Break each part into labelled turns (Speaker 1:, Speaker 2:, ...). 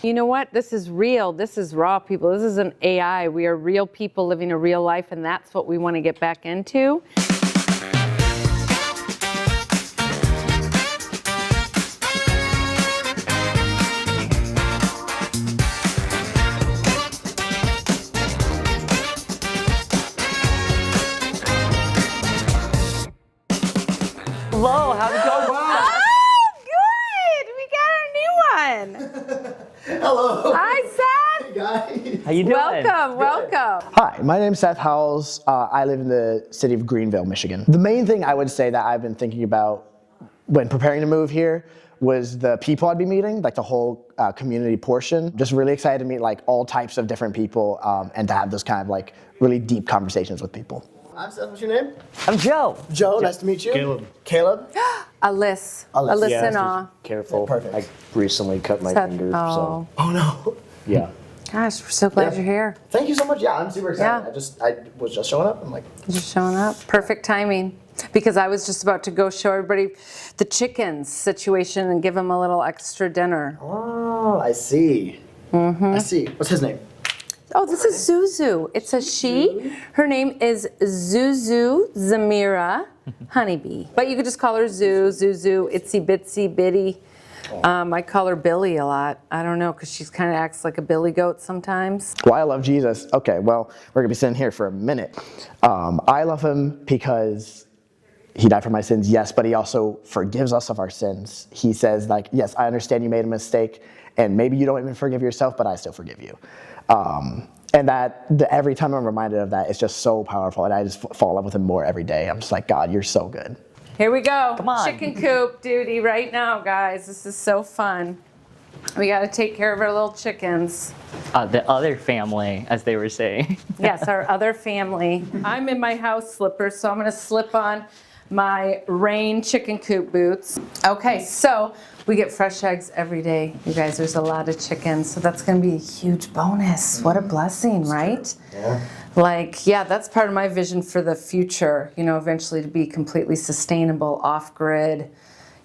Speaker 1: You know what? This is real. This is raw, people. This isn't AI. We are real people living a real life, and that's what we want to get back into.
Speaker 2: Hello, how's it going?
Speaker 1: Oh, good. We got our new one.
Speaker 3: Hello.
Speaker 1: Hi, Seth.
Speaker 3: Hey, guys.
Speaker 2: How you doing?
Speaker 1: Welcome.
Speaker 3: Hi, my name's Seth Howells. I live in the city of Greenville, Michigan. The main thing I would say that I've been thinking about when preparing to move here was the people I'd be meeting, like the whole community portion. Just really excited to meet like all types of different people and to have those kind of like really deep conversations with people. I'm Seth, what's your name?
Speaker 2: I'm Joe.
Speaker 3: Joe, nice to meet you.
Speaker 4: Caleb.
Speaker 3: Caleb?
Speaker 1: Alyssa.
Speaker 3: Alyssa.
Speaker 1: Alyssa and all.
Speaker 4: Careful.
Speaker 3: Yeah, perfect.
Speaker 4: I recently cut my
Speaker 1: Seth,
Speaker 4: finger,
Speaker 1: oh.
Speaker 3: Oh no.
Speaker 4: yeah.
Speaker 1: Gosh, we're so glad
Speaker 3: Yeah.
Speaker 1: you're here.
Speaker 3: Thank you so much. Yeah, I'm super excited.
Speaker 1: Yeah.
Speaker 3: I was just showing up. I'm like,
Speaker 1: Just showing up. Perfect timing. Because I was just about to go show everybody the chickens situation and give them a little extra dinner.
Speaker 3: oh, I see. I see. What's his name?
Speaker 1: Oh, this is Zuzu. It's a she. Her name is Zuzu Zamira Honeybee. But you could just call her Zuzu, Itsy Bitsy Bitty. I call her Billy a lot. I don't know, because she kind of acts like a billy goat sometimes.
Speaker 3: Why I love Jesus? Okay, well, we're gonna be sitting here for a minute. I love him because he died for my sins, yes, but he also forgives us of our sins. He says, like, yes, I understand you made a mistake, and maybe you don't even forgive yourself, but I still forgive you. And every time I'm reminded of that, it's just so powerful, and I just fall in love with him more every day. I'm just like, God, you're so good.
Speaker 1: Here we go.
Speaker 2: Come on.
Speaker 1: Chicken coop duty right now, guys. This is so fun. We got to take care of our little chickens.
Speaker 2: The other family, as they were saying.
Speaker 1: Yes, our other family. I'm in my house slippers, so I'm going to slip on my rain chicken coop boots. Okay, so we get fresh eggs every day. You guys, there's a lot of chickens, so that's going to be a huge bonus. What a blessing, right?
Speaker 3: Yeah.
Speaker 1: Like, yeah, that's part of my vision for the future, you know, eventually to be completely sustainable, off-grid,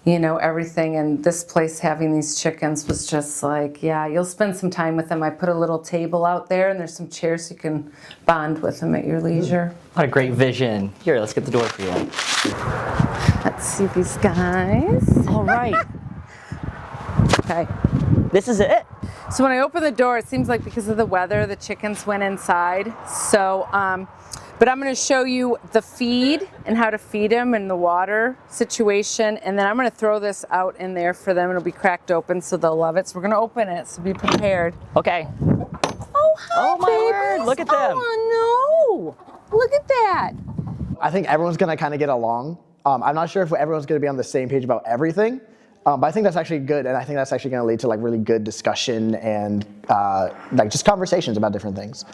Speaker 1: you know, everything. And this place having these chickens was just like, yeah, you'll spend some time with them. I put a little table out there and there's some chairs so you can bond with them at your leisure.
Speaker 2: What a great vision. Here, let's get the door for you.
Speaker 1: Let's see these guys.
Speaker 2: All right.
Speaker 1: Okay.
Speaker 2: This is it.
Speaker 1: So when I opened the door, it seems like because of the weather, the chickens went inside. So, but I'm going to show you the feed and how to feed them and the water situation. And then I'm going to throw this out in there for them. It'll be cracked open, so they'll love it. So we're going to open it, so be prepared.
Speaker 2: Okay.
Speaker 1: Oh, hi,
Speaker 2: Oh, my
Speaker 1: babies.
Speaker 2: word, look at them.
Speaker 1: Oh, no. Look at that.
Speaker 3: I think everyone's gonna kind of get along. I'm not sure if everyone's gonna be on the same page about everything, but I think that's actually good, and I think that's actually gonna lead to like really good discussion and like just conversations about different things.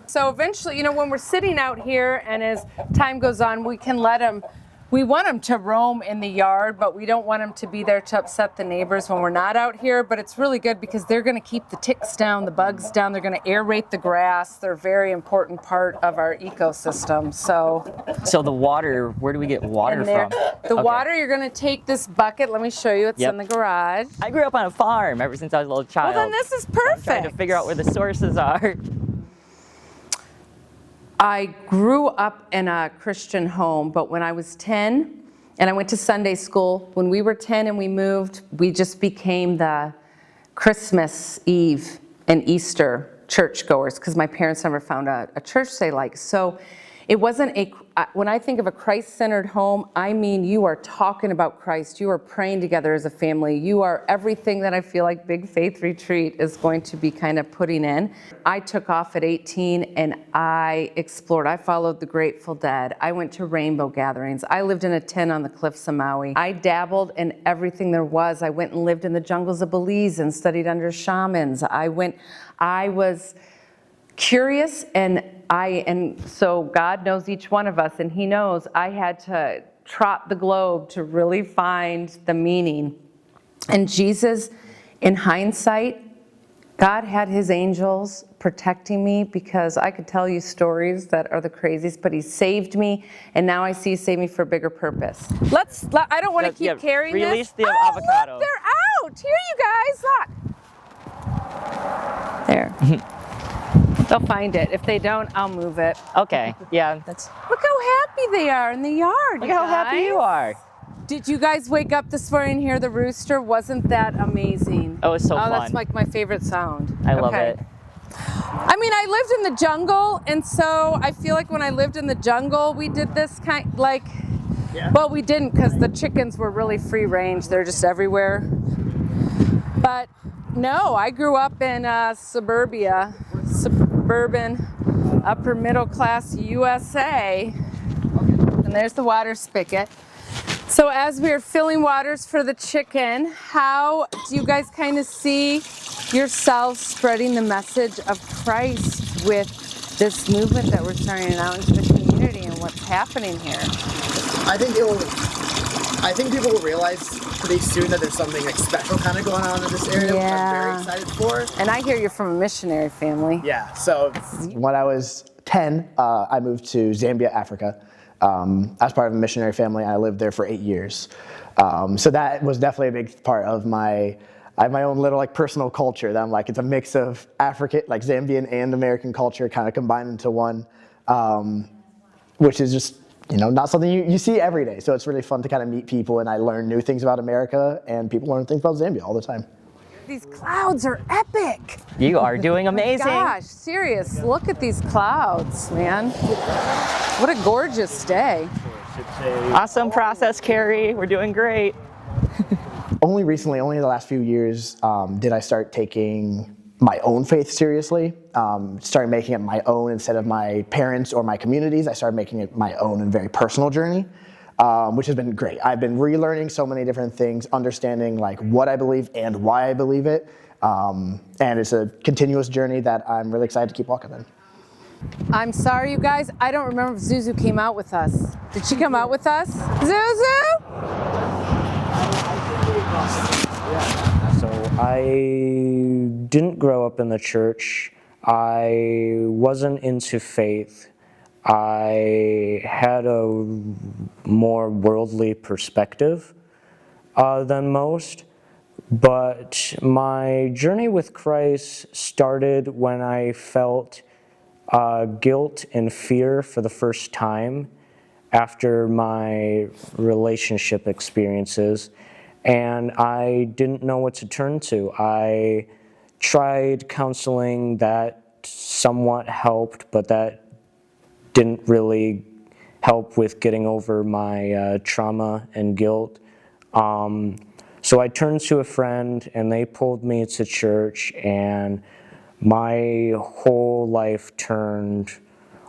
Speaker 1: So eventually, you know, when we're sitting out here and as time goes on, we can let them, we want them to roam in the yard, but we don't want them to be there to upset the neighbors when we're not out here. But it's really good because they're going to keep the ticks down, the bugs down. They're going to aerate the grass. They're a very important part of our ecosystem.
Speaker 2: So the water, where do we get water
Speaker 1: And there,
Speaker 2: from?
Speaker 1: the
Speaker 2: Okay.
Speaker 1: water, you're going to take this bucket. Let me show you. It's
Speaker 2: Yep.
Speaker 1: in the garage.
Speaker 2: I grew up on a farm ever since I was a little child.
Speaker 1: Well, then this is
Speaker 2: I'm trying to
Speaker 1: perfect.
Speaker 2: figure out where the sources are.
Speaker 1: I grew up in a Christian home, but when I was 10, and I went to Sunday school, when we were 10 and we moved, we just became the Christmas Eve and Easter churchgoers because my parents never found a church they liked. So it wasn't when I think of a Christ-centered home, I mean you are talking about Christ. You are praying together as a family. You are everything that I feel like Big Faith Retreat is going to be kind of putting in. I took off at 18 and I explored. I followed the Grateful Dead. I went to rainbow gatherings. I lived in a tent on the cliffs of Maui. I dabbled in everything there was. I went and lived in the jungles of Belize and studied under shamans. I was curious, and so God knows each one of us, and He knows I had to trot the globe to really find the meaning. And Jesus, in hindsight, God had His angels protecting me because I could tell you stories that are the craziest, but He saved me, and now I see He saved me for a bigger purpose. I don't want to keep carrying
Speaker 2: release
Speaker 1: this.
Speaker 2: the
Speaker 1: Oh,
Speaker 2: avocado.
Speaker 1: Look, they're out. Here, you guys, look. There. They'll find it. If they don't, I'll move it.
Speaker 2: Okay, yeah, that's.
Speaker 1: Look how happy they are in the yard.
Speaker 2: Look how happy you are.
Speaker 1: Did you guys wake up this morning and hear the rooster? Wasn't that amazing?
Speaker 2: Oh, it's so fun.
Speaker 1: That's like my favorite sound.
Speaker 2: I love it.
Speaker 1: I mean, I lived in the jungle, and so I feel like when I lived in the jungle, we did this well, we didn't because the chickens were really free range. They're just everywhere. But no, I grew up in suburban, upper middle class USA. And there's the water spigot. So as we're filling waters for the chicken, how do you guys kind of see yourselves spreading the message of Christ with this movement that we're starting out into the community and what's happening here?
Speaker 3: I think people will realize pretty soon that there's something like special kind of going on in this area, which I'm very excited for.
Speaker 1: And I hear you're from a missionary family.
Speaker 3: Yeah, so when I was 10, I moved to Zambia, Africa, as part of a missionary family. I lived there for 8 years. So that was definitely a big part of I have my own little like personal culture that I'm like, it's a mix of African, like Zambian and American culture kind of combined into one, which is just, not something you see every day. So it's really fun to kind of meet people, and I learn new things about America, and people learn things about Zambia all the time.
Speaker 1: These clouds are epic.
Speaker 2: You are doing amazing.
Speaker 1: Gosh, serious. Look at these clouds, man. What a gorgeous day.
Speaker 2: Awesome process, Carrie. We're doing great.
Speaker 3: Only recently, only in the last few years, did I start taking my own faith seriously. Started making it my own instead of my parents or my communities. I started making it my own and very personal journey, which has been great. I've been relearning so many different things, understanding like what I believe and why I believe it. And it's a continuous journey that I'm really excited to keep walking in.
Speaker 1: I'm sorry, you guys. I don't remember if Zuzu came out with us. Did she come out with us? Zuzu?
Speaker 4: So I didn't grow up in the church. I wasn't into faith. I had a more worldly perspective than most. But my journey with Christ started when I felt guilt and fear for the first time after my relationship experiences. And I didn't know what to turn to. I tried counseling that somewhat helped, but that didn't really help with getting over my trauma and guilt. So I turned to a friend, and they pulled me to church, and my whole life turned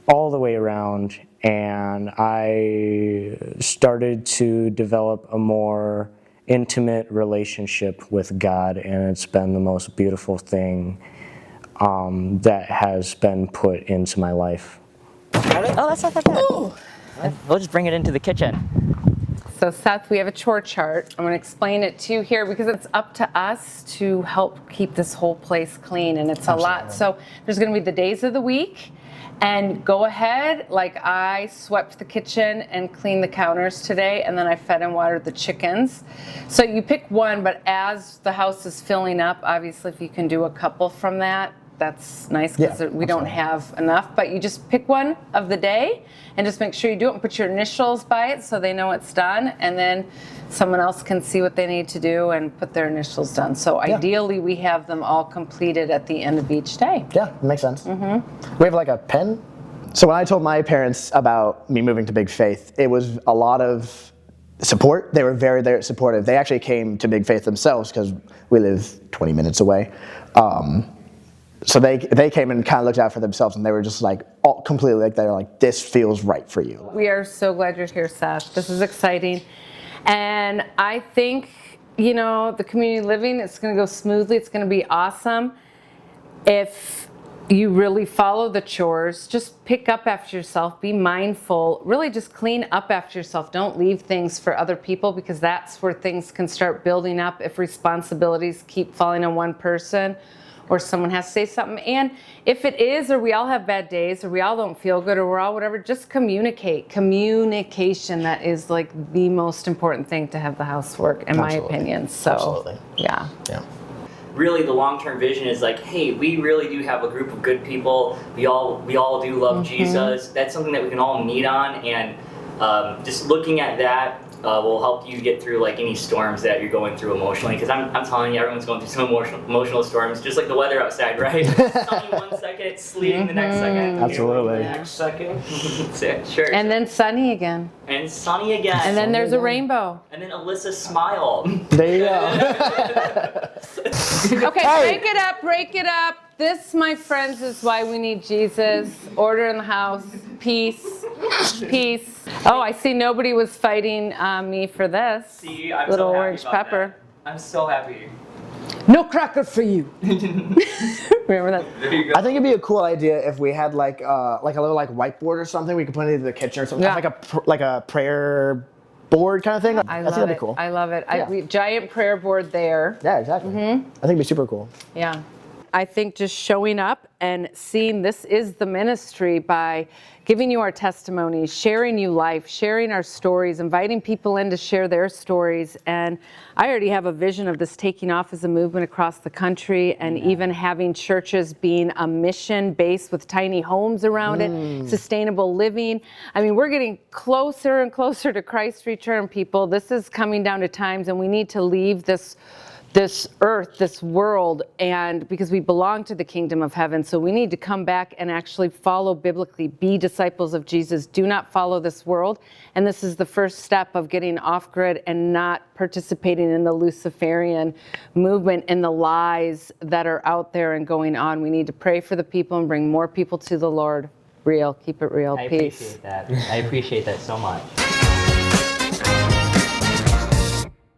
Speaker 4: all the way around, and I started to develop a more intimate relationship with God, and it's been the most beautiful thing that has been put into my life.
Speaker 2: Oh, that's not that bad. Ooh. We'll just bring it into the kitchen.
Speaker 1: So Seth, we have a chore chart. I'm going to explain it to you here because it's up to us to help keep this whole place clean, and it's a lot. So there's going to be the days of the week, and go ahead, like I swept the kitchen and cleaned the counters today, and then I fed and watered the chickens. So you pick one, but as the house is filling up, obviously if you can do a couple from that, that's nice because we don't have enough, but you just pick one of the day and just make sure you do it and put your initials by it so they know it's done, and then someone else can see what they need to do and put their initials done. So ideally we have them all completed at the end of each day.
Speaker 3: Yeah, it makes sense. Mm-hmm. We have like a pen. So when I told my parents about me moving to Big Faith, it was a lot of support. They were very supportive. They actually came to Big Faith themselves because we live 20 minutes away. So they came and kind of looked out for themselves, and they were just like completely like, they were like, this feels right for you.
Speaker 1: We are so glad you're here, Seth. This is exciting. And I think, the community living, it's going to go smoothly. It's going to be awesome. If you really follow the chores, just pick up after yourself, be mindful, really just clean up after yourself. Don't leave things for other people because that's where things can start building up if responsibilities keep falling on one person, or someone has to say something. And if it is, or we all have bad days, or we all don't feel good, or we're all whatever, just communicate. Communication, that is like the most important thing to have the house work, in my opinion. So,
Speaker 3: Absolutely.
Speaker 1: yeah.
Speaker 2: really the long-term vision is like, hey, we really do have a group of good people. We all do love Jesus. That's something that we can all meet on, and just looking at that will help you get through like any storms that you're going through emotionally. Because I'm telling you, everyone's going through some emotional storms, just like the weather outside, right? Sunny 1 second, it's sleeting the next second.
Speaker 3: Absolutely.
Speaker 4: Next second.
Speaker 2: Sure.
Speaker 1: And then sunny again.
Speaker 2: And sunny again.
Speaker 1: And then there's a rainbow.
Speaker 2: And then Alyssa's smile.
Speaker 3: There you go.
Speaker 1: Okay, break it up. This, my friends, is why we need Jesus. Order in the house. Peace. Peace. Oh, I see nobody was fighting me for this.
Speaker 2: See, I'm
Speaker 1: Little
Speaker 2: so happy
Speaker 1: orange
Speaker 2: about
Speaker 1: pepper.
Speaker 2: that. I'm so happy.
Speaker 1: No cracker for you. Remember that?
Speaker 2: There you go.
Speaker 3: I think it'd be a cool idea if we had like a little like whiteboard or something we could put into the kitchen or something.
Speaker 1: Yeah.
Speaker 3: Like a prayer board kind of thing.
Speaker 1: I
Speaker 3: think
Speaker 1: love
Speaker 3: that'd
Speaker 1: it.
Speaker 3: be cool.
Speaker 1: I love it.
Speaker 3: Yeah.
Speaker 1: Giant prayer board there.
Speaker 3: Yeah, exactly. I think it'd be super cool.
Speaker 1: Yeah. I think just showing up and seeing this is the ministry by giving you our testimonies, sharing you life, sharing our stories, inviting people in to share their stories. And I already have a vision of this taking off as a movement across the country, and even having churches being a mission base with tiny homes around it, sustainable living. I mean, we're getting closer and closer to Christ's return, people. This is coming down to times, and we need to leave this earth, this world, and because we belong to the kingdom of heaven, so we need to come back and actually follow biblically, be disciples of Jesus. Do not follow this world, and this is the first step of getting off grid and not participating in the Luciferian movement and the lies that are out there and going on. We need to pray for the people and bring more people to the Lord. Real, keep it real.
Speaker 2: I
Speaker 1: Peace.
Speaker 2: appreciate that. I appreciate that so much.